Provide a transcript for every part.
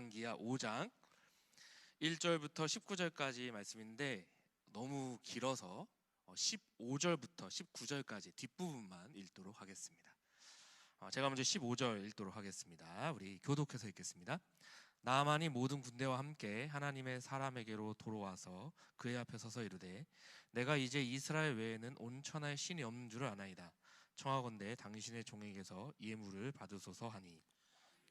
열왕기하 5장 1절부터 19절까지 말씀인데 너무 길어서 15절부터 19절까지 뒷부분만 읽도록 하겠습니다. 제가 먼저 15절 읽도록 하겠습니다. 우리 교독해서 읽겠습니다. 나아만이 모든 군대와 함께 하나님의 사람에게로 돌아와서 그의 앞에 서서 이르되 내가 이제 이스라엘 외에는 온 천하에 신이 없는 줄을 아나이다. 청하건대 당신의 종에게서 예물을 받으소서 하니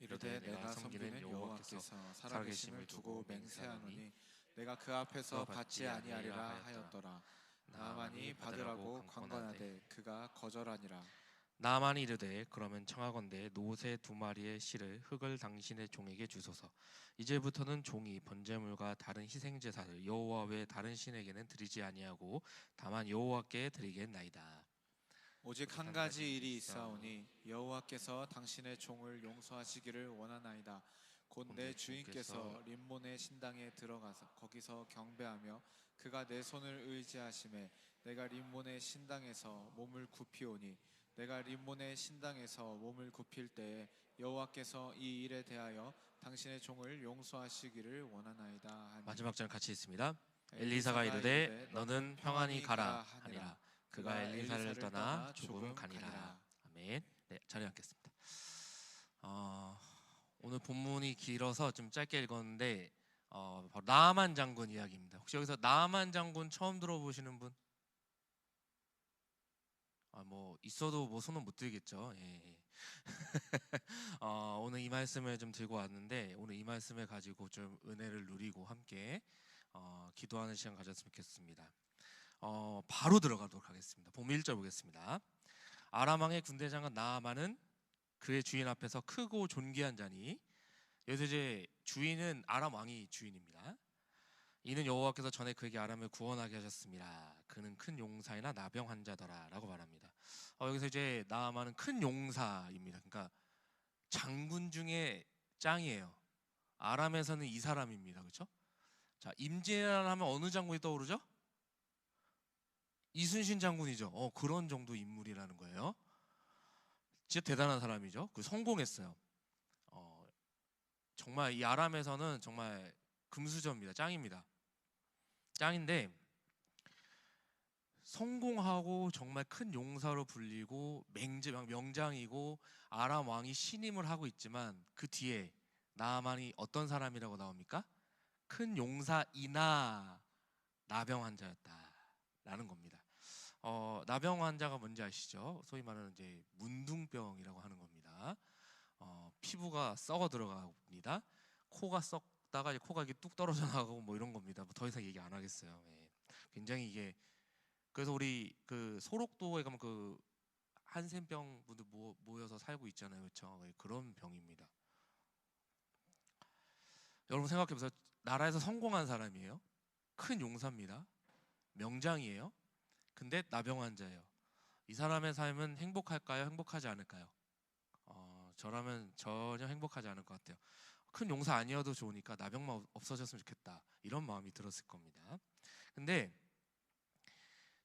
이르되 내가 섬기는 여호와께서 살아계심을 두고 맹세하노니 내가 그 앞에서 받지 아니하리라 하였더라. 나아만이 받으라고 관건하되 그가 거절하니라. 나아만이 이르되 그러면 청하건대 노새 2마리의 실을 흙을 당신의 종에게 주소서. 이제부터는 종이 번제물과 다른 희생제사를 여호와 외 다른 신에게는 드리지 아니하고 다만 여호와께 드리겠나이다. 오직 한 가지 일이 있사오니 여호와께서 당신의 종을 용서하시기를 원하나이다. 곧 내 주인께서 림몬의 신당에 들어가서 거기서 경배하며 그가 내 손을 의지하심에 내가 림몬의 신당에서 몸을 굽히오니 내가 림몬의 신당에서 몸을 굽힐 때에 여호와께서 이 일에 대하여 당신의 종을 용서하시기를 원하나이다 하니. 마지막 절 같이 있습니다. 엘리사가 이르되 너는 평안히 가라 하니라. 그가 엘리사를 떠나 조금 가니라. 아멘. 네, 자리에 앉겠습니다. 오늘 본문이 길어서 좀 짧게 읽었는데 바로 나아만 장군 이야기입니다. 혹시 여기서 나아만 장군 처음 들어보시는 분? 뭐 있어도 뭐 손은 못 들겠죠. 예. 오늘 이 말씀을 좀 들고 왔는데 오늘 이 말씀을 가지고 좀 은혜를 누리고 함께 기도하는 시간 가졌으면 좋겠습니다. 바로 들어가도록 하겠습니다. 본문 1절 보겠습니다. 아람 왕의 군대 장관 나아만은 그의 주인 앞에서 크고 존귀한 자니, 여기서 이제 주인은 아람 왕이 주인입니다. 이는 여호와께서 전에 그에게 아람을 구원하게 하셨습니다. 그는 큰 용사이나 나병 환자더라 라고 말합니다. 여기서 이제 나아만은 큰 용사입니다. 그러니까 장군 중에 짱이에요. 아람에서는 이 사람입니다. 그렇죠? 자, 임진왜란 하면 어느 장군이 떠오르죠? 이순신 장군이죠. 그런 정도 인물이라는 거예요. 진짜 대단한 사람이죠. 성공했어요. 정말 이 아람에서는 정말 금수저입니다. 짱입니다. 짱인데 성공하고 정말 큰 용사로 불리고 명장이고 아람 왕이 신임을 하고 있지만 그 뒤에 나아만이 어떤 사람이라고 나옵니까? 큰 용사이나 나병 환자였다라는 겁니다. 나병 환자가 뭔지 아시죠? 소위 말하는 이제 문둥병이라고 하는 겁니다. 피부가 썩어 들어갑니다. 코가 썩다가 코가 이렇게 뚝 떨어져 나가고 뭐 이런 겁니다. 더 이상 얘기 안 하겠어요. 예. 굉장히 이게 그래서 우리 그 소록도에 가면 그 한센병 분들 모여서 살고 있잖아요, 그렇죠? 그런 병입니다. 여러분 생각해보세요. 나라에서 성공한 사람이에요. 큰 용사입니다. 명장이에요. 근데 나병 환자예요. 이 사람의 삶은 행복할까요? 행복하지 않을까요? 저라면 전혀 행복하지 않을 것 같아요. 큰 용사 아니어도 좋으니까 나병만 없어졌으면 좋겠다 이런 마음이 들었을 겁니다. 근데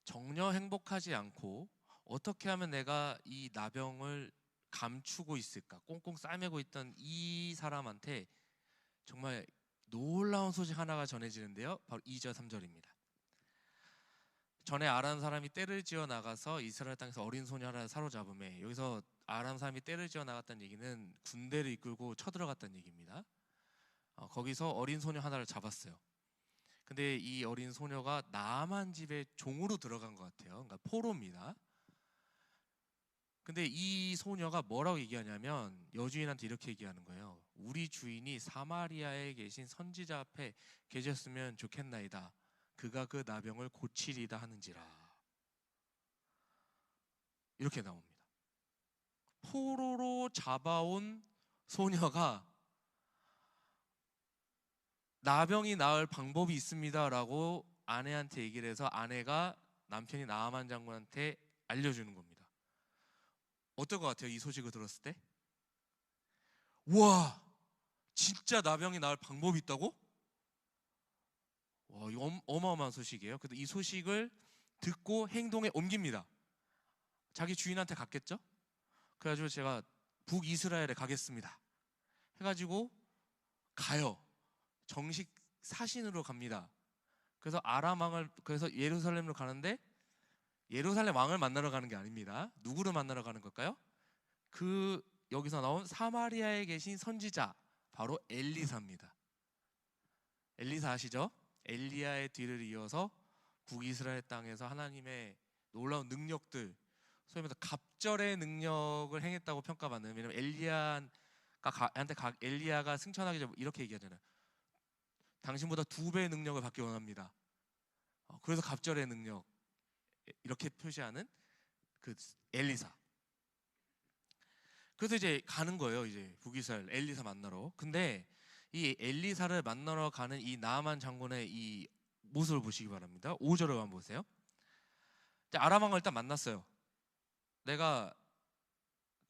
전혀 행복하지 않고 어떻게 하면 내가 이 나병을 감추고 있을까 꽁꽁 싸매고 있던 이 사람한테 정말 놀라운 소식 하나가 전해지는데요. 바로 2절 3절입니다. 전에 아람 사람이 떼를 지어 나가서 이스라엘 땅에서 어린 소녀 하나를 사로잡음에, 여기서 아람 사람이 떼를 지어 나갔다는 얘기는 군대를 이끌고 쳐들어갔다는 얘기입니다. 거기서 어린 소녀 하나를 잡았어요. 근데 이 어린 소녀가 나아만 집에 종으로 들어간 것 같아요. 그러니까 포로입니다. 근데 이 소녀가 뭐라고 얘기하냐면 여주인한테 이렇게 얘기하는 거예요. 우리 주인이 사마리아에 계신 선지자 앞에 계셨으면 좋겠나이다. 그가 그 나병을 고치리다 하는지라. 이렇게 나옵니다. 포로로 잡아온 소녀가 나병이 나을 방법이 있습니다 라고 아내한테 얘기를 해서 아내가 남편이 나아만 장군한테 알려주는 겁니다. 어떨 것 같아요? 이 소식을 들었을 때? 우와, 진짜 나병이 나을 방법이 있다고? 와, 이거 어마어마한 소식이에요. 그래도 이 소식을 듣고 행동에 옮깁니다. 자기 주인한테 갔겠죠? 그래가지고 제가 북이스라엘에 가겠습니다 해가지고 가요. 정식 사신으로 갑니다. 그래서 아람 왕을 그래서 예루살렘으로 가는데 예루살렘 왕을 만나러 가는 게 아닙니다. 누구를 만나러 가는 걸까요? 그 여기서 나온 사마리아에 계신 선지자 바로 엘리사입니다. 엘리사 아시죠? 엘리야의 뒤를 이어서 북이스라엘 땅에서 하나님의 놀라운 능력들, 소위 말해서 갑절의 능력을 행했다고 평가받는. 왜냐면 엘리야가 승천하기 전에 이렇게 얘기하잖아요. 당신보다 2배의 능력을 받기 원합니다. 그래서 갑절의 능력 이렇게 표시하는 그 엘리사. 그래서 이제 가는 거예요. 이제 북이스라엘 엘리사 만나러. 근데 이 엘리사를 만나러 가는 이 나아만 장군의 이 모습을 보시기 바랍니다. 5절을 한번 보세요. 아람 왕을 일단 만났어요. 내가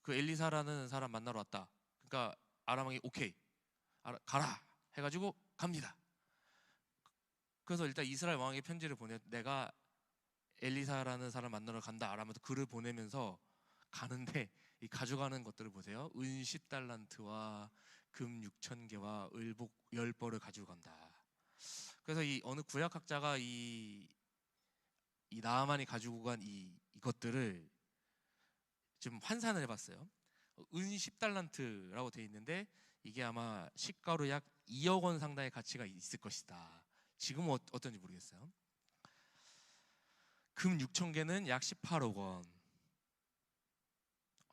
그 엘리사라는 사람 만나러 왔다. 그러니까 아람 왕이 오케이 가라 해가지고 갑니다. 그래서 일단 이스라엘 왕에게 편지를 보내. 내가 엘리사라는 사람 만나러 간다. 아람한테 글을 보내면서 가는데 이 가져가는 것들을 보세요. 은 10달란트와 금 6,000개와 을복 10벌을 가지고 간다. 그래서 이 어느 구약학자가 이 나아만이 가지고 간 이것들을 좀 환산을 해봤어요. 은 10달란트라고 되어 있는데 이게 아마 시가로 약 2억 원 상당의 가치가 있을 것이다. 지금은 어떤지 모르겠어요. 금 6,000개는 약 18억 원.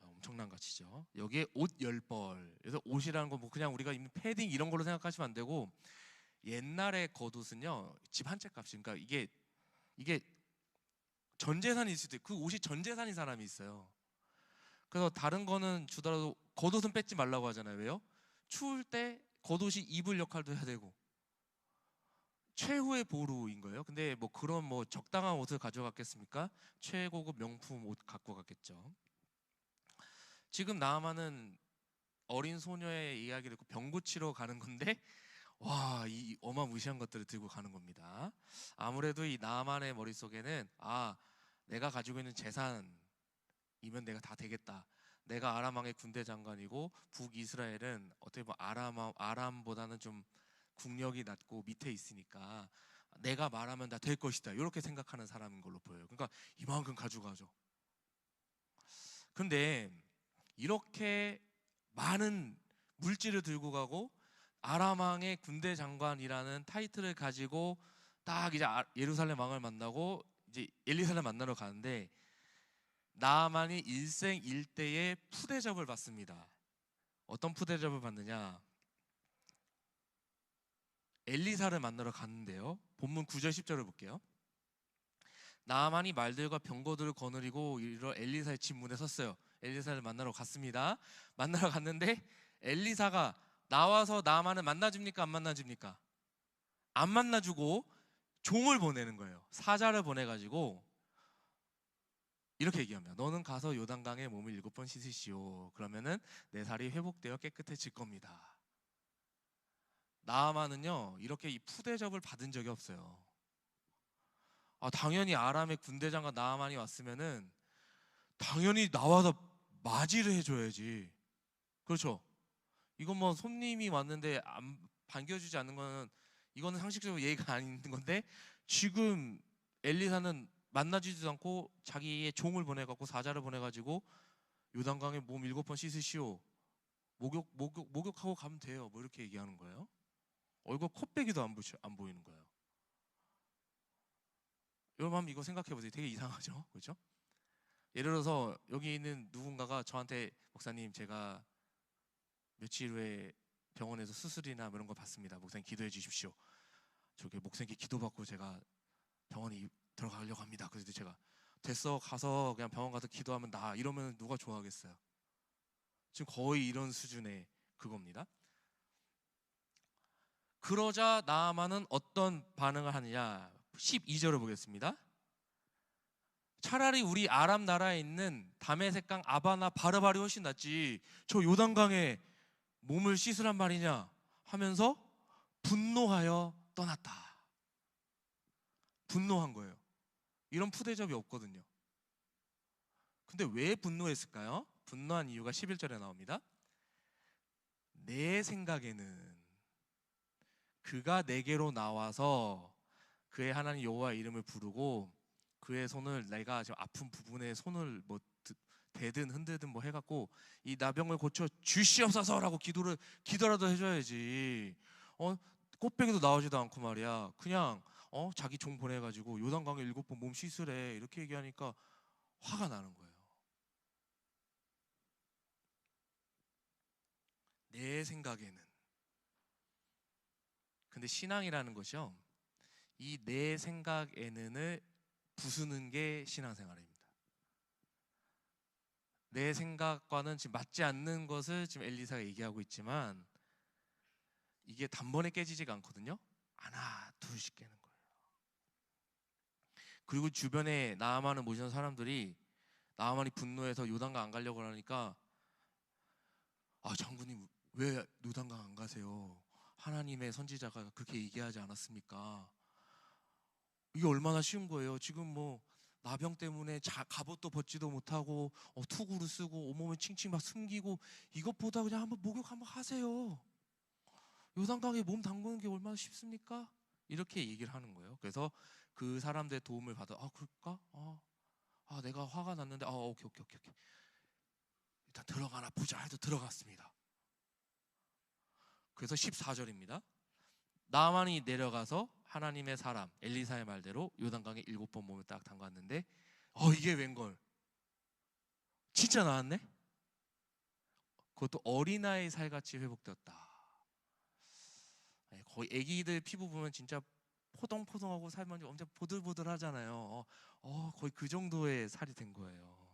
엄청난 가치죠. 여기에 옷 10벌. 그래서 옷이라는 건 뭐 그냥 우리가 입는 패딩 이런 걸로 생각하시면 안 되고, 옛날의 겉옷은요 집 한 채 값이. 그러니까 이게 전 재산이 있을 때 그 옷이 전 재산인 사람이 있어요. 그래서 다른 거는 주더라도 겉옷은 뺏지 말라고 하잖아요. 왜요? 추울 때 겉옷이 이불 역할도 해야 되고 최후의 보루인 거예요. 근데 뭐 그런 뭐 적당한 옷을 가져갔겠습니까? 최고급 명품 옷 갖고 갔겠죠. 지금 나아만은 어린 소녀의 이야기를 듣고 병 고치러 가는 건데 와, 이 어마무시한 것들을 들고 가는 겁니다. 아무래도 이 나아만의 머릿속에는 내가 가지고 있는 재산이면 내가 다 되겠다. 내가 아람 왕의 군대 장관이고 북이스라엘은 어떻게 보면 아람보다는 좀 국력이 낮고 밑에 있으니까 내가 말하면 다 될 것이다. 이렇게 생각하는 사람인 걸로 보여요. 그러니까 이만큼 가져가죠. 근데 이렇게 많은 물질을 들고 가고 아람 왕의 군대 장관이라는 타이틀을 가지고 딱 이제 예루살렘 왕을 만나고 이제 엘리사를 만나러 가는데 나아만이 일생일대의 푸대접을 받습니다. 어떤 푸대접을 받느냐? 엘리사를 만나러 갔는데요. 본문 9절 10절을 볼게요. 나아만이 말들과 병거들을 거느리고 이러 엘리사의 집 문에 섰어요. 엘리사를 만나러 갔습니다. 만나러 갔는데 엘리사가 나와서 나아만을 만나줍니까? 안 만나줍니까? 안 만나주고 종을 보내는 거예요. 사자를 보내가지고 이렇게 얘기합니다. 너는 가서 요단강에 몸을 7번 씻으시오. 그러면은 내 살이 회복되어 깨끗해질 겁니다. 나아만은요 이렇게 이 푸대접을 받은 적이 없어요. 당연히 아람의 군대장관 나아만이 왔으면은 당연히 나와서 맞이를 해줘야지. 그렇죠? 이건 뭐 손님이 왔는데 안 반겨주지 않는 거는 이거는 상식적으로 예의가 아닌 건데, 지금 엘리사는 만나지도 않고 자기의 종을 보내갖고 사자를 보내가지고 요단강에 몸 7번 씻으시오. 목욕하고 가면 돼요. 뭐 이렇게 얘기하는 거예요. 얼굴 코빼기도 안 보이는 거예요. 여러분 한번 이거 생각해 보세요. 되게 이상하죠, 그렇죠? 예를 들어서 여기 있는 누군가가 저한테 목사님 제가 며칠 후에 병원에서 수술이나 이런 거 받습니다. 목사님 기도해 주십시오. 저기 목사님께 기도받고 제가 병원에 들어가려고 합니다. 그래서 제가 됐어 가서 그냥 병원 가서 기도하면 나 이러면 누가 좋아하겠어요? 지금 거의 이런 수준의 그겁니다. 그러자 나아만은 어떤 반응을 하느냐? 12절을 보겠습니다. 차라리 우리 아람 나라에 있는 다메섹강 아바나 바르바리 훨씬 낫지. 저 요단강에 몸을 씻으란 말이냐 하면서 분노하여 떠났다. 분노한 거예요. 이런 푸대접이 없거든요. 근데 왜 분노했을까요? 분노한 이유가 11절에 나옵니다. 내 생각에는 그가 내게로 나와서 그의 하나님 여호와 이름을 부르고 그의 손을 내가 지금 아픈 부분에 손을 뭐 대든 흔들든 뭐 해갖고 이 나병을 고쳐 주시옵소서라고 기도라도 해줘야지. 꽃배기도 나오지도 않고 말이야. 그냥 자기 종 보내가지고 요단강에 7번 몸 씻으래 이렇게 얘기하니까 화가 나는 거예요. 내 생각에는. 근데 신앙이라는 것이요, 이 내 생각에는을 부수는 게 신앙생활입니다. 내 생각과는 지금 맞지 않는 것을 지금 엘리사가 얘기하고 있지만 이게 단번에 깨지지가 않거든요. 하나 둘씩 깨는 거예요. 그리고 주변에 나아만을 모시는 사람들이 나아만이 분노해서 요단강 안 가려고 하니까 장군님 왜 요단강 안 가세요? 하나님의 선지자가 그렇게 얘기하지 않았습니까? 이게 얼마나 쉬운 거예요. 지금 뭐 나병 때문에 갑옷도 벗지도 못하고 투구를 쓰고 온몸을 칭칭 막 숨기고 이것보다 그냥 한번 목욕 한번 하세요. 요단강에 몸 담그는 게 얼마나 쉽습니까? 이렇게 얘기를 하는 거예요. 그래서 그 사람들의 도움을 받아 그럴까? 내가 화가 났는데 오케이. 일단 들어가나 보자 해도 들어갔습니다. 그래서 14절입니다. 나만이 내려가서 하나님의 사람 엘리사의 말대로 요단강에 7번 몸을 딱 담갔는데 이게 웬걸 진짜 나왔네? 그것도 어린아이 살같이 회복되었다. 거의 애기들 피부 보면 진짜 포동포동하고 살만 엄청 보들보들하잖아요. 거의 그 정도의 살이 된 거예요.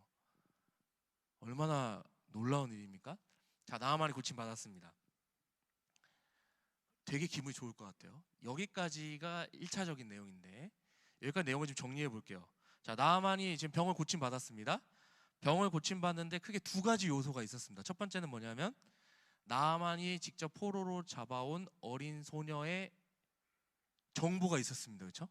얼마나 놀라운 일입니까? 자, 나아만이 고침 받았습니다. 되게 기분이 좋을 것 같아요. 여기까지가 1차적인 내용인데 여기까지 내용을 좀 정리해 볼게요. 자, 나아만이 지금 병을 고침 받았습니다. 병을 고침 받는데 크게 2가지 요소가 있었습니다. 첫 번째는 뭐냐면 나아만이 직접 포로로 잡아온 어린 소녀의 정보가 있었습니다. 그렇죠?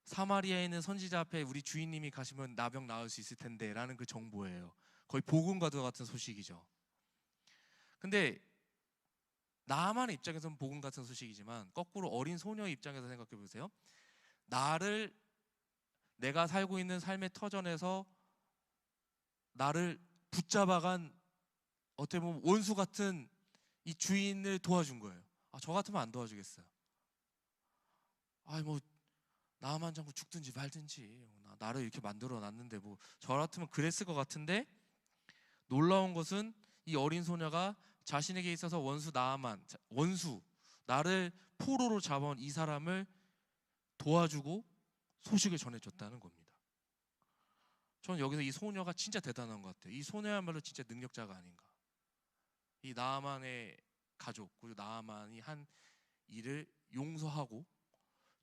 사마리아에 있는 선지자 앞에 우리 주인님이 가시면 나병 나을 수 있을 텐데 라는 그 정보예요. 거의 복음과도 같은 소식이죠. 근데 나만의 입장에서는 복음 같은 소식이지만 거꾸로 어린 소녀의 입장에서 생각해 보세요. 내가 살고 있는 삶의 터전에서 나를 붙잡아간 어떻게 보면 원수 같은 이 주인을 도와준 거예요. 저 같으면 안 도와주겠어요. 뭐 나만 잡고 죽든지 말든지 나를 이렇게 만들어 놨는데 뭐 저 같으면 그랬을 것 같은데 놀라운 것은 이 어린 소녀가 자신에게 있어서 원수 나를 포로로 잡아온 이 사람을 도와주고 소식을 전해줬다는 겁니다. 저는 여기서 이 소녀가 진짜 대단한 것 같아요. 이 소녀야말로 진짜 능력자가 아닌가. 이 나아만의 가족 그리고 나아만이 한 일을 용서하고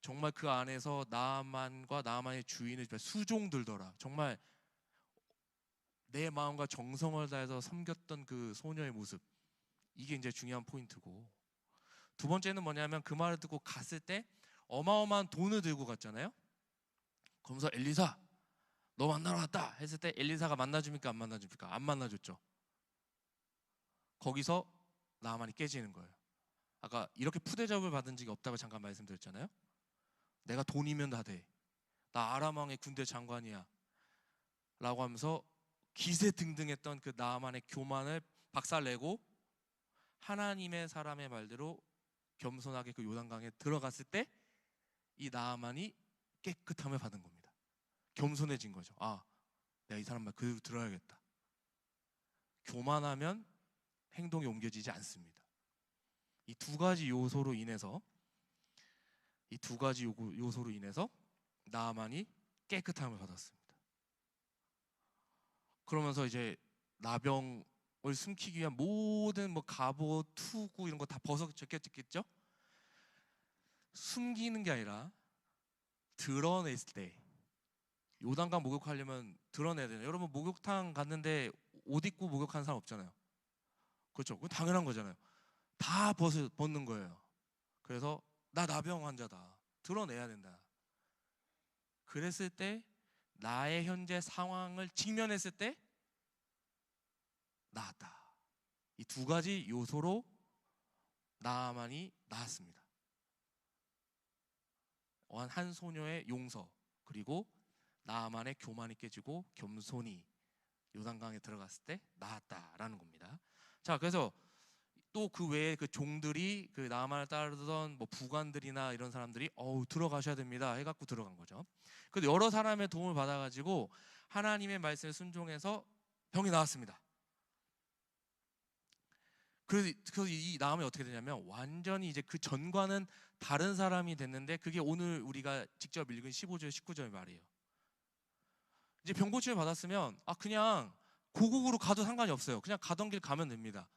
정말 그 안에서 나아만과 나아만의 주인을 수종들더라. 정말 내 마음과 정성을 다해서 섬겼던 그 소녀의 모습, 이게 이제 중요한 포인트고, 두 번째는 뭐냐면 그 말을 듣고 갔을 때 어마어마한 돈을 들고 갔잖아요. 그러면서 엘리사 너 만나러 갔다 했을 때 엘리사가 만나줍니까 안 만나줍니까? 안 만나줬죠. 거기서 나아만이 깨지는 거예요. 아까 이렇게 푸대접을 받은 적이 없다고 잠깐 말씀드렸잖아요. 내가 돈이면 다 돼. 나 아람 왕의 군대 장관이야 라고 하면서 기세등등했던 그 나아만의 교만을 박살내고 하나님의 사람의 말대로 겸손하게 그 요단강에 들어갔을 때 이 나아만이 깨끗함을 받은 겁니다. 겸손해진 거죠. 내가 이 사람 말 그대로 들어야겠다. 교만하면 행동이 옮겨지지 않습니다. 이 2가지 요소로 인해서 나아만이 깨끗함을 받았습니다. 그러면서 이제 나병을 숨기기 위한 모든 갑옷, 투구 이런 거 다 벗어졌겠죠? 숨기는 게 아니라 드러냈을 때, 요단강 목욕하려면 드러내야 되잖아요. 여러분 목욕탕 갔는데 옷 입고 목욕하는 사람 없잖아요. 그렇죠? 그건 당연한 거잖아요. 다 벗는 거예요. 그래서 나 나병 환자다. 드러내야 된다. 그랬을 때 나의 현재 상황을 직면했을 때 나았다. 이 2가지 요소로 나아만이 낳았습니다. 한 소녀의 용서, 그리고 나아만의 교만이 깨지고 겸손히 요단강에 들어갔을 때 나았다라는 겁니다. 자, 그래서 또 그 외에 그 종들이 그 나아만을 따르던 뭐 부관들이나 이런 사람들이 들어가셔야 됩니다 해갖고 들어간 거죠. 그래서 여러 사람의 도움을 받아가지고 하나님의 말씀에 순종해서 병이 나았습니다. 그래서 이 나음이 어떻게 되냐면 완전히 이제 그 전과는 다른 사람이 됐는데, 그게 오늘 우리가 직접 읽은 15절 19절 말이에요. 이제 병 고침을 받았으면 그냥 고국으로 가도 상관이 없어요. 그냥 가던 길 가면 됩니다.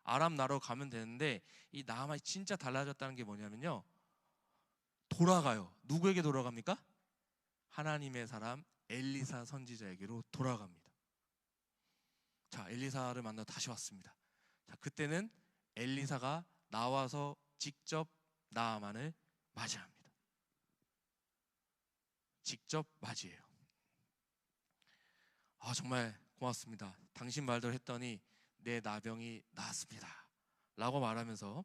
아람 나라로 가면 되는데, 이 나아만이 진짜 달라졌다는 게 뭐냐면요, 돌아가요. 누구에게 돌아갑니까? 하나님의 사람 엘리사 선지자에게로 돌아갑니다. 자, 엘리사를 만나 다시 왔습니다. 자, 그때는 엘리사가 나와서 직접 나아만을 맞이합니다. 직접 맞이해요. 정말 고맙습니다. 당신 말대로 했더니 내 나병이 나았습니다 라고 말하면서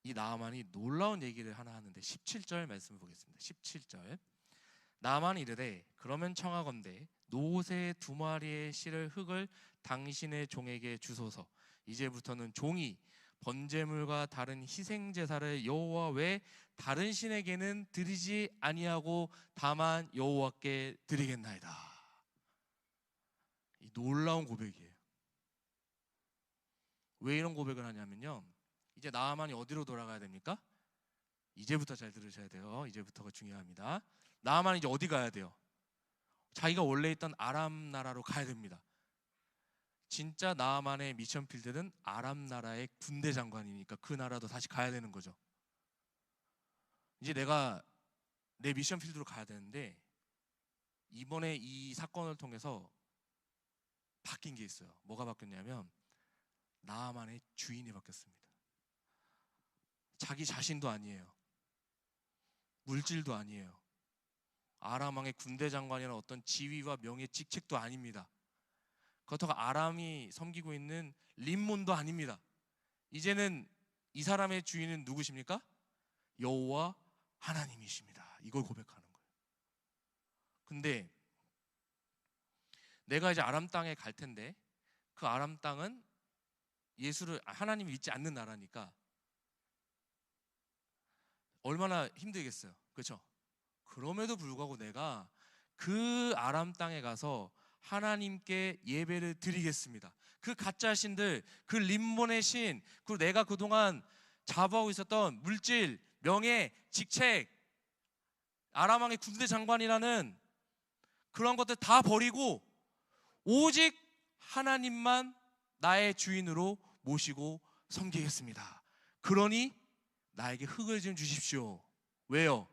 이 나아만이 놀라운 얘기를 하나 하는데, 17절 말씀을 보겠습니다. 17절. 나아만이 이르되 그러면 청하건대 노새 2마리의 실을 흙을 당신의 종에게 주소서. 이제부터는 종이 번제물과 다른 희생 제사를 여호와 외 다른 신에게는 드리지 아니하고 다만 여호와께 드리겠나이다. 이 놀라운 고백이에요. 왜 이런 고백을 하냐면요, 이제 나아만이 어디로 돌아가야 됩니까? 이제부터 잘 들으셔야 돼요. 이제부터가 중요합니다. 나아만이 이제 어디 가야 돼요? 자기가 원래 있던 아람 나라로 가야 됩니다. 진짜 나아만의 미션 필드는 아람 나라의 군대 장관이니까 그 나라도 다시 가야 되는 거죠. 이제 내가 내 미션 필드로 가야 되는데, 이번에 이 사건을 통해서 바뀐 게 있어요. 뭐가 바뀌었냐면 나아만의 주인이 바뀌었습니다. 자기 자신도 아니에요. 물질도 아니에요. 아람 왕의 군대 장관이라는 어떤 지위와 명예, 직책도 아닙니다. 그렇다고 아람이 섬기고 있는 림몬도 아닙니다. 이제는 이 사람의 주인은 누구십니까? 여호와 하나님이십니다. 이걸 고백하는 거예요. 근데 내가 이제 아람 땅에 갈 텐데, 그 아람 땅은 하나님을 믿지 않는 나라니까 얼마나 힘들겠어요. 그렇죠? 그럼에도 불구하고 내가 그 아람 땅에 가서 하나님께 예배를 드리겠습니다. 그 가짜 신들, 그 림몬의 신, 그리고 내가 그동안 자부하고 있었던 물질, 명예, 직책, 아람 왕의 군대 장관이라는 그런 것들 다 버리고 오직 하나님만 나의 주인으로 모시고 섬기겠습니다. 그러니 나에게 흙을 좀 주십시오. 왜요?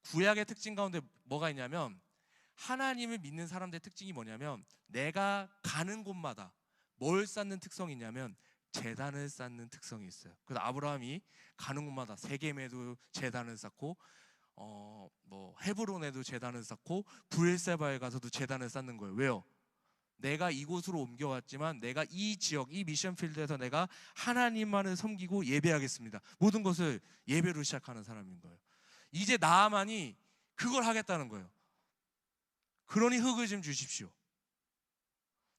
구약의 특징 가운데 뭐가 있냐면, 하나님을 믿는 사람들의 특징이 뭐냐면 내가 가는 곳마다 뭘 쌓는 특성이 있냐면 제단을 쌓는 특성이 있어요. 그래서 아브라함이 가는 곳마다 세겜에도 제단을 쌓고 뭐 헤브론에도 제단을 쌓고 브엘세바에 가서도 제단을 쌓는 거예요. 왜요? 내가 이곳으로 옮겨왔지만 내가 이 지역, 이 미션 필드에서 내가 하나님만을 섬기고 예배하겠습니다. 모든 것을 예배로 시작하는 사람인 거예요. 이제 나아만이 그걸 하겠다는 거예요. 그러니 흙을 좀 주십시오.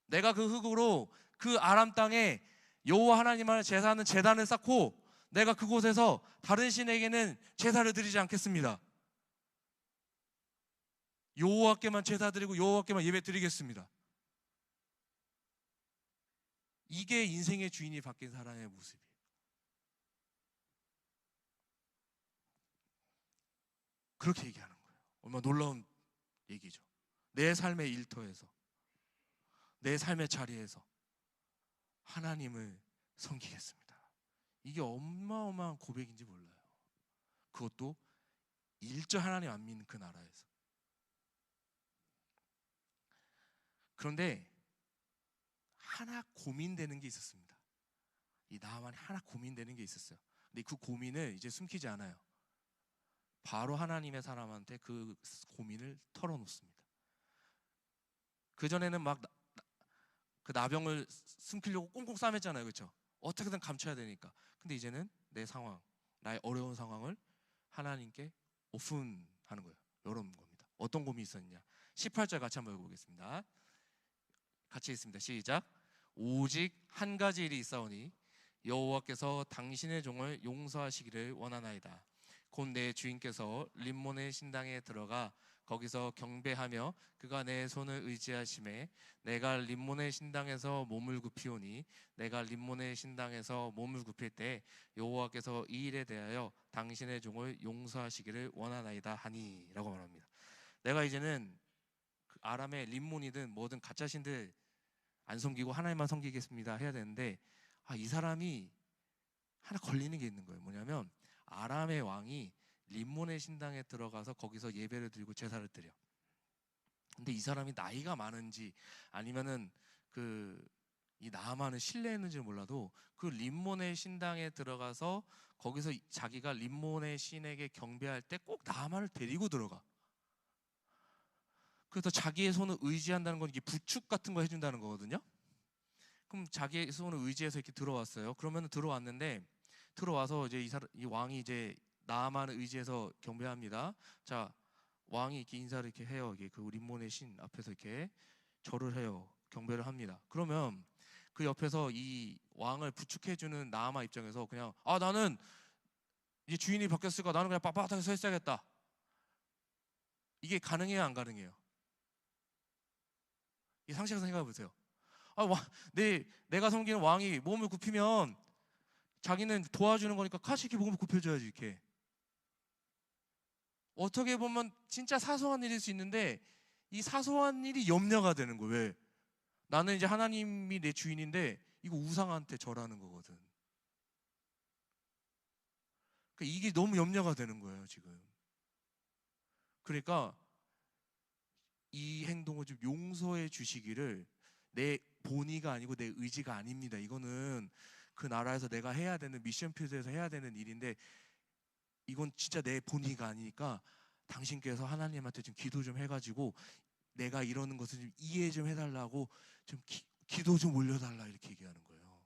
내가 그 흙으로 그 아람 땅에 여호와 하나님만을 제사하는 제단을 쌓고 내가 그곳에서 다른 신에게는 제사를 드리지 않겠습니다. 여호와께만 제사 드리고 여호와께만 예배 드리겠습니다. 이게 인생의 주인이 바뀐 사람의 모습이에요. 그렇게 얘기하는 거예요. 얼마나 놀라운 얘기죠. 내 삶의 일터에서, 내 삶의 자리에서 하나님을 섬기겠습니다. 이게 어마어마한 고백인지 몰라요. 그것도 일절 하나님 안 믿는 그 나라에서. 그런데 하나 고민되는 게 있었습니다. 이 나아만이 하나 고민되는 게 있었어요. 근데 그 고민을 이제 숨기지 않아요. 바로 하나님의 사람한테 그 고민을 털어놓습니다. 그전에는 막 그 나병을 숨기려고 꽁꽁 싸맸잖아요. 그렇죠? 어떻게든 감춰야 되니까. 근데 이제는 내 상황, 나의 어려운 상황을 하나님께 오픈하는 거예요. 열어놓는 겁니다. 어떤 고민이 있었냐? 18절 같이 한번 읽어보겠습니다. 같이 읽습니다. 시작. 오직 한 가지 일이 있사오니 여호와께서 당신의 종을 용서하시기를 원하나이다. 곧 내 주인께서 림몬의 신당에 들어가 거기서 경배하며 그가 내 손을 의지하심에 내가 림몬의 신당에서 몸을 굽히오니 내가 림몬의 신당에서 몸을 굽힐 때 여호와께서 이 일에 대하여 당신의 종을 용서하시기를 원하나이다 하니 라고 말합니다. 내가 이제는 그 아람의 림몬이든 뭐든 가짜 신들 안 섬기고 하나님만 섬기겠습니다 해야 되는데 이 사람이 하나 걸리는 게 있는 거예요. 뭐냐면 아람의 왕이 림몬의 신당에 들어가서 거기서 예배를 드리고 제사를 드려. 근데 이 사람이 나이가 많은지 아니면은 이 나아만을 신뢰했는지 몰라도 그 림몬의 신당에 들어가서 거기서 자기가 림몬의 신에게 경배할 때 꼭 나아만을 데리고 들어가. 그래서 자기의 손을 의지한다는 건 이게 부축 같은 거 해준다는 거거든요. 그럼 자기의 손을 의지해서 이렇게 들어왔어요. 그러면 들어왔는데 들어와서 이제 이 왕이 이제 나아만을 의지해서 경배합니다. 자, 왕이 이렇게 인사를 이렇게 해요. 이게 그 림몬의 신 앞에서 이렇게 절을 해요. 경배를 합니다. 그러면 그 옆에서 이 왕을 부축해주는 나아만 입장에서 그냥 나는 이제 주인이 바뀌었으니까 나는 그냥 빳빳하게 서 있어야겠다. 이게 가능해요, 안 가능해요? 이 상식에서 생각해 보세요. 내가 섬기는 왕이 몸을 굽히면 자기는 도와주는 거니까 같이 이렇게 몸을 굽혀줘야지 이렇게. 어떻게 보면 진짜 사소한 일일 수 있는데 이 사소한 일이 염려가 되는 거예요. 왜? 나는 이제 하나님이 내 주인인데 이거 우상한테 절하는 거거든. 그러니까 이게 너무 염려가 되는 거예요 지금. 그러니까 이 행동을 좀 용서해 주시기를 내 본의가 아니고 내 의지가 아닙니다. 이거는 그 나라에서 내가 해야 되는 미션 필드에서 해야 되는 일인데 이건 진짜 내 본의가 아니니까 당신께서 하나님한테 좀 기도 좀 해가지고 내가 이러는 것을 좀 이해 좀 해달라고 좀 기도 좀 올려달라 이렇게 얘기하는 거예요.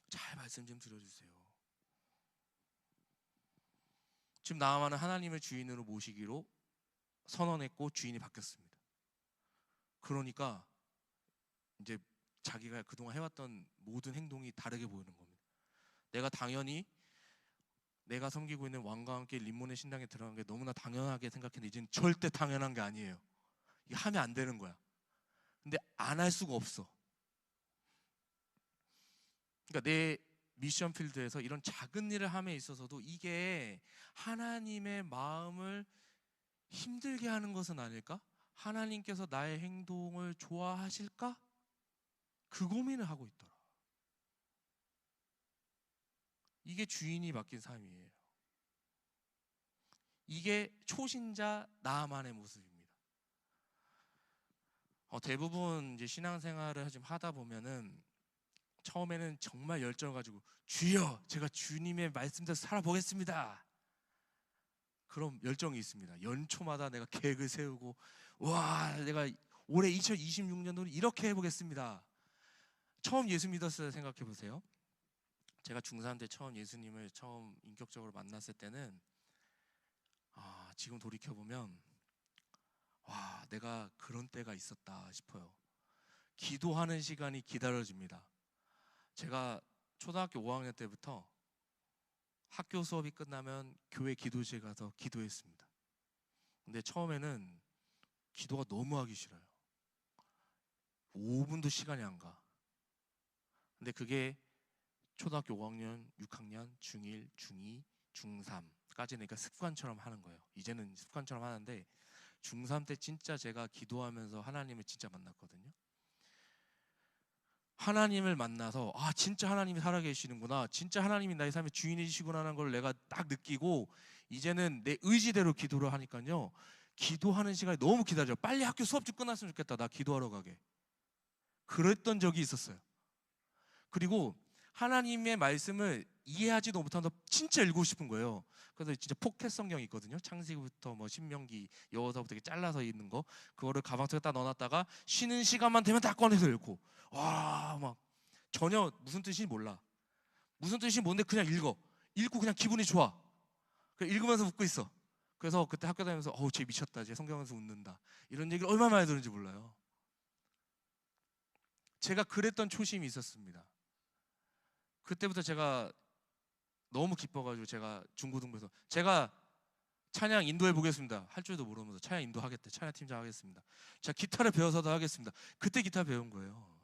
잘 말씀 좀 들어주세요. 지금 나아만은 하나님을 주인으로 모시기로 선언했고 주인이 바뀌었습니다. 그러니까 이제 자기가 그동안 해왔던 모든 행동이 다르게 보이는 겁니다. 내가 당연히 내가 섬기고 있는 왕과 함께 림몬의 신당에 들어간 게 너무나 당연하게 생각했는데 이제는 절대 당연한 게 아니에요. 이게 하면 안 되는 거야. 근데 안 할 수가 없어. 그러니까 내 미션 필드에서 이런 작은 일을 함에 있어서도 이게 하나님의 마음을 힘들게 하는 것은 아닐까? 하나님께서 나의 행동을 좋아하실까? 그 고민을 하고 있더라. 이게 주인이 바뀐 삶이에요. 이게 초신자 나만의 모습입니다. 대부분 이제 신앙생활을 좀 하다 보면은 처음에는 정말 열정을 가지고 주여, 제가 주님의 말씀대로 살아보겠습니다. 그런 열정이 있습니다. 연초마다 내가 계획을 세우고 내가 올해 2026년도는 이렇게 해보겠습니다. 처음 예수 믿었을 때 생각해 보세요. 제가 중3 때 처음 예수님을 인격적으로 만났을 때는 지금 돌이켜보면 내가 그런 때가 있었다 싶어요. 기도하는 시간이 기다려집니다. 제가 초등학교 5학년 때부터 학교 수업이 끝나면 교회 기도실 가서 기도했습니다. 근데 처음에는 기도가 너무 하기 싫어요. 5분도 시간이 안 가. 근데 그게 초등학교 5학년, 6학년, 중1, 중2, 중3까지는 그러니까 습관처럼 하는 거예요. 이제는 습관처럼 하는데 중3 때 진짜 제가 기도하면서 하나님을 진짜 만났거든요. 하나님을 만나서 진짜 하나님이 살아계시는구나, 진짜 하나님이 나의 삶의 주인이시구나 하는 걸 내가 딱 느끼고 이제는 내 의지대로 기도를 하니까요, 기도하는 시간이 너무 기다려. 빨리 학교 수업 좀 끝났으면 좋겠다, 나 기도하러 가게. 그랬던 적이 있었어요. 그리고 하나님의 말씀을 이해하지도 못한다 진짜 읽고 싶은 거예요. 그래서 진짜 포켓 성경이 있거든요. 창세기부터 뭐 신명기, 여호사부터 이렇게 잘라서 있는 거, 그거를 가방 속에 딱 넣어놨다가 쉬는 시간만 되면 딱 꺼내서 읽고, 와, 막 전혀 무슨 뜻인지 몰라. 무슨 뜻이 뭔데 그냥 읽고 그냥 기분이 좋아. 읽으면서 웃고 있어. 그래서 그때 학교 다니면서 쟤 미쳤다, 쟤 성경에서 웃는다, 이런 얘기를 얼마나 많이 들은지 몰라요. 제가 그랬던 초심이 있었습니다. 그때부터 제가 너무 기뻐가지고 제가 중고등부에서 제가 찬양 인도해 보겠습니다 할 줄도 모르면서 찬양 인도하겠다, 찬양 팀장 하겠습니다, 제가 기타를 배워서도 하겠습니다. 그때 기타 배운 거예요.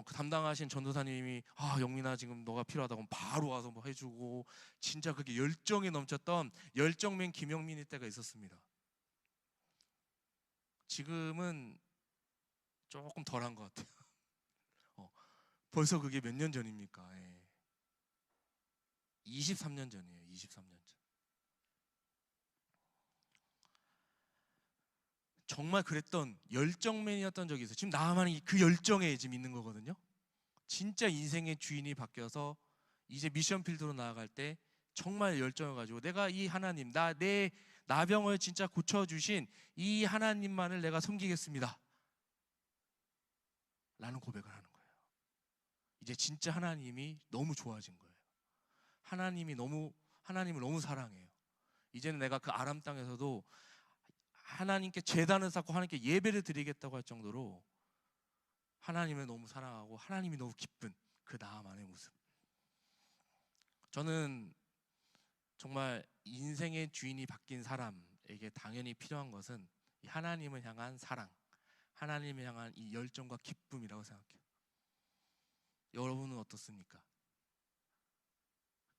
그 담당하신 전도사님이 영민아 지금 너가 필요하다고 바로 와서 뭐 해주고, 진짜 그게 열정이 넘쳤던 열정맨 김영민일 때가 있었습니다. 지금은 조금 덜한 것 같아요. 벌써 그게 몇 년 전입니까? 23년 전이에요. 23년 전. 정말 그랬던 열정맨이었던 적이 있어요. 지금 나만이 그 열정에 지금 있는 거거든요. 진짜 인생의 주인이 바뀌어서 이제 미션 필드로 나아갈 때 정말 열정을 가지고 내가 이 하나님, 내 나병을 진짜 고쳐주신 이 하나님만을 내가 섬기겠습니다 라는 고백을 하는 거예요. 이제 진짜 하나님이 너무 좋아진 거예요. 하나님을 너무 사랑해요. 이제는 내가 그 아람 땅에서도 하나님께 제단을 쌓고 하나님께 예배를 드리겠다고 할 정도로 하나님을 너무 사랑하고 하나님이 너무 기쁜 그 나음 안의 모습. 저는 정말 인생의 주인이 바뀐 사람에게 당연히 필요한 것은 이 하나님을 향한 사랑, 하나님을 향한 이 열정과 기쁨이라고 생각해요. 여러분은 어떻습니까?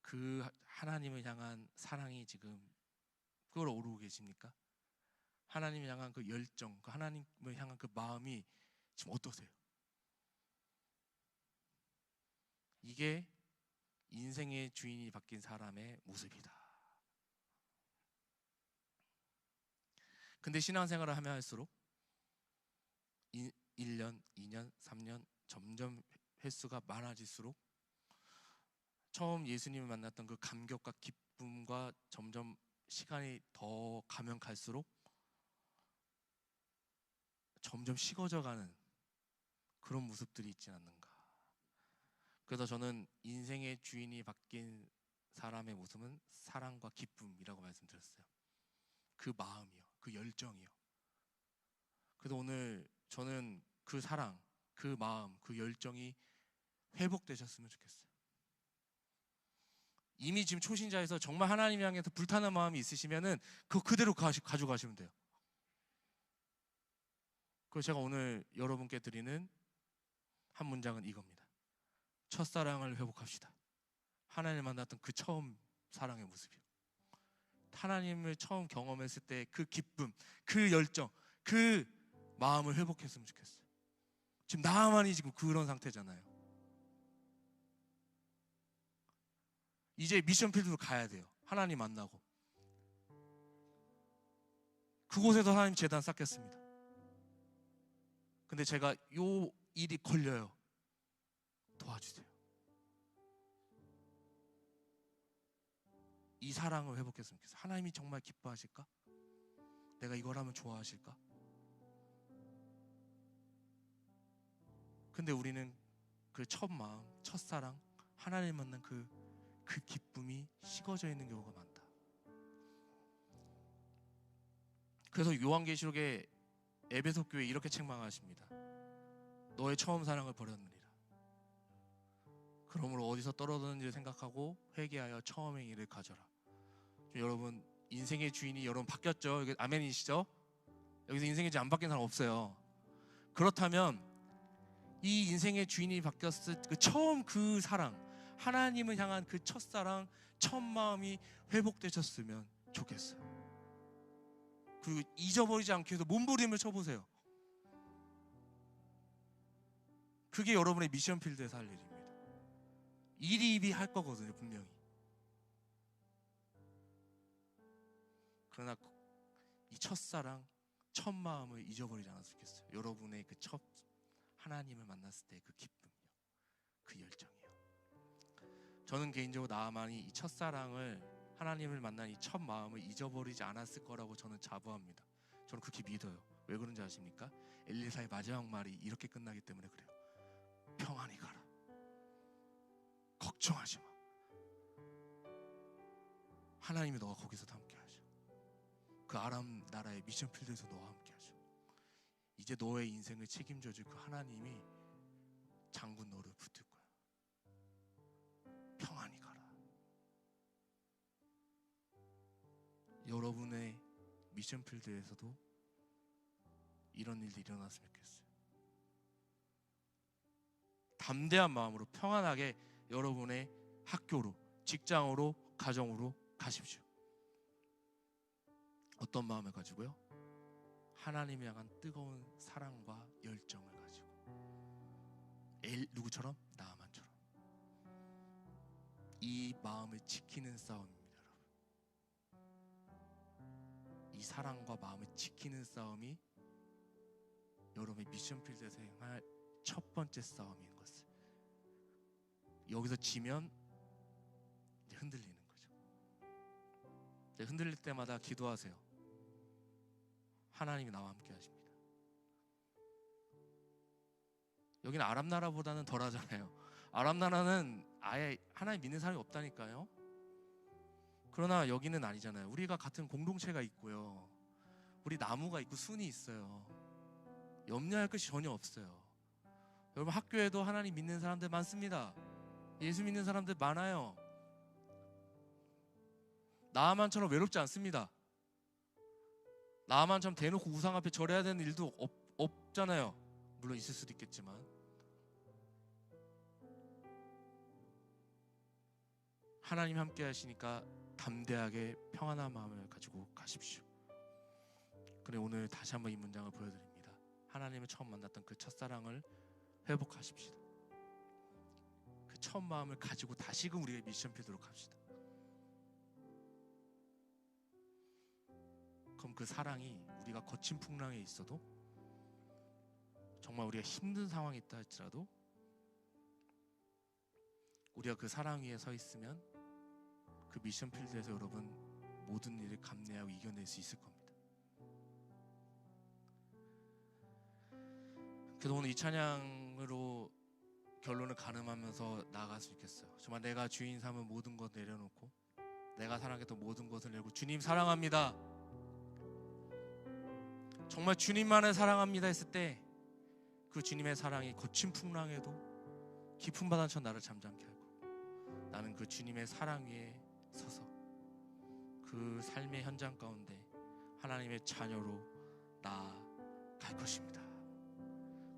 그 하나님을 향한 사랑이 지금 그걸 오르고 계십니까? 하나님을 향한 그 열정, 그 하나님을 향한 그 마음이 지금 어떠세요? 이게 인생의 주인이 바뀐 사람의 모습이다. 근데 신앙생활을 하면 할수록 1년, 2년, 3년 점점 횟수가 많아질수록 처음 예수님을 만났던 그 감격과 기쁨과 점점 시간이 더 가면 갈수록 점점 식어져가는 그런 모습들이 있지 않는가. 그래서 저는 인생의 주인이 바뀐 사람의 모습은 사랑과 기쁨이라고 말씀드렸어요. 그 마음이요, 그 열정이요. 그래서 오늘 저는 그 사랑, 그 마음, 그 열정이 회복되셨으면 좋겠어요. 이미 지금 초신자에서 정말 하나님 향해서 불타는 마음이 있으시면은 그거 그대로 가져가시면 돼요. 그래서 제가 오늘 여러분께 드리는 한 문장은 이겁니다. 첫사랑을 회복합시다. 하나님을 만났던 그 처음 사랑의 모습이요. 하나님을 처음 경험했을 때 그 기쁨, 그 열정, 그 마음을 회복했으면 좋겠어요. 지금 나만이 지금 그런 상태잖아요. 이제 미션 필드로 가야 돼요. 하나님 만나고. 그곳에서 하나님 제단 쌓겠습니다. 근데 제가 요 일이 걸려요. 도와주세요. 이 사랑을 회복했으면 좋겠어요. 하나님이 정말 기뻐하실까? 내가 이걸 하면 좋아하실까? 근데 우리는 그 첫 마음, 첫사랑, 하나님 만난 그 기쁨이 식어져 있는 경우가 많다. 그래서 요한계시록에 에베소 교회 이렇게 책망하십니다. 너의 처음 사랑을 버렸느니라. 그러므로 어디서 떨어졌는지를 생각하고 회개하여 처음의 일을 가져라. 여러분 인생의 주인이 여러분 바뀌었죠? 여기 아멘이시죠? 여기서 인생의 주인 안 바뀐 사람 없어요. 그렇다면 이 인생의 주인이 바뀌었을 그 처음 그 사랑, 하나님을 향한 그 첫사랑, 첫 마음이 회복되셨으면 좋겠어요. 그리고 잊어버리지 않기 위해서 몸부림을 쳐보세요. 그게 여러분의 미션 필드에서 할 일입니다. 일이 할 거거든요, 분명히. 그러나 이 첫사랑, 첫 마음을 잊어버리지 않았으면 좋겠어요. 여러분의 그 첫 하나님을 만났을 때 그 기쁨이요. 그 열정이요. 저는 개인적으로 나아만이 이 첫사랑을, 하나님을 만난 이 첫 마음을 잊어버리지 않았을 거라고 저는 자부합니다. 저는 그렇게 믿어요. 왜 그런지 아십니까? 엘리사의 마지막 말이 이렇게 끝나기 때문에 그래요. 평안히 가라. 걱정하지 마. 하나님이 너와 거기서 함께 하셔. 그 아람 나라의 미션 필드에서 너와 함께 하셔. 이제 너의 인생을 책임져 줄 그 하나님이 장군 너를 붙들 거야. 평안히 가라. 여러분의 미션 필드에서도 이런 일이 일어났으면 좋겠어요. 담대한 마음으로 평안하게 여러분의 학교로, 직장으로, 가정으로 가십시오. 어떤 마음을 가지고요? 하나님을 향한 뜨거운 사랑과 열정을 가지고. 누구처럼? 나아만처럼. 이 마음을 지키는 싸움입니다, 여러분. 이 사랑과 마음을 지키는 싸움이 여러분의 미션 필드에서 행할 첫 번째 싸움인 것을. 여기서 지면 이제 흔들리는 거죠. 이제 흔들릴 때마다 기도하세요. 하나님이 나와 함께 하십니다. 여기는 아랍 나라보다는 덜하잖아요. 아랍 나라는 아예 하나님 믿는 사람이 없다니까요. 그러나 여기는 아니잖아요. 우리가 같은 공동체가 있고요. 우리 나무가 있고 순이 있어요. 염려할 것이 전혀 없어요. 여러분, 학교에도 하나님 믿는 사람들 많습니다. 예수 믿는 사람들 많아요. 나아만처럼 외롭지 않습니다. 나아만처럼 대놓고 우상 앞에 절해야 되는 일도 없잖아요. 물론 있을 수도 있겠지만. 하나님 함께 하시니까 담대하게 평안한 마음을 가지고 가십시오. 그래, 오늘 다시 한번 이 문장을 보여드립니다. 하나님을 처음 만났던 그 첫사랑을 회복하십시다. 그 첫 마음을 가지고 다시금 우리의 미션 필드로 갑시다. 그럼 그 사랑이 우리가 거친 풍랑에 있어도, 정말 우리가 힘든 상황이 있다 할지라도 우리가 그 사랑 위에 서 있으면 그 미션 필드에서 여러분 모든 일을 감내하고 이겨낼 수 있을 겁니다. 그래서 오늘 이 찬양으로 결론을 가늠하면서 나아갔으면 좋겠어요. 정말 내가 주인 삼은 모든 것 내려놓고 내가 사랑했던 모든 것을 내고 주님 사랑합니다, 정말 주님만을 사랑합니다 했을 때 그 주님의 사랑이 거친 풍랑에도 깊은 바다처럼 나를 잠잠케 하고, 나는 그 주님의 사랑 위에 서서 그 삶의 현장 가운데 하나님의 자녀로 나아갈 것입니다.